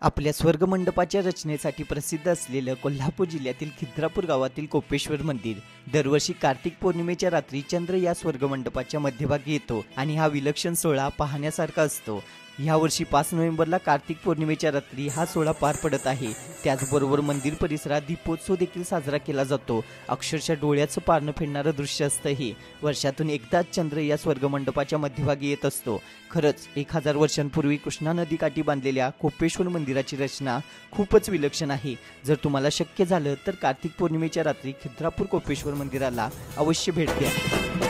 आपल्या स्वर्गमंडपाच्या रचनेसाठी प्रसिद्ध असलेलं कोल्हापूर जिल्ह्यातील खिद्रापूर गावातील कोपेश्वर मंदिर दरवर्षी कार्तिक पौर्णिमेच्या रात्री चंद्र या स्वर्गमंडपाच्या मध्यभागी येतो आणि हा विलक्षण सोहळा पाहण्यासारखा असतो। यावर्षी 5 नोव्हेंबरला कार्तिक पौर्णिमेच्या रात्री हा सोहळा पार पडत आहे। त्याचबरोबर मंदिर परिसरात दीपोत्सव देखील साजरा केला जातो। अक्षरशः डोळ्याचं पारणं फेडणारं दृश्य असतं हे। वर्षातून एकदाच चंद्र या स्वर्गमंडपाच्या मध्यभागी येत असतो। खरंच 1000 वर्षांपूर्वी कृष्णा नदीकाठी बांधलेल्या कोपेश्वर मंदिराची रचना खूपच विलक्षण आहे। जर तुम्हाला शक्य झालं तर कार्तिक पौर्णिमेच्या रात्री खिद्रापूर कोपेश्वर मंदिराला अवश्य भेट द्या।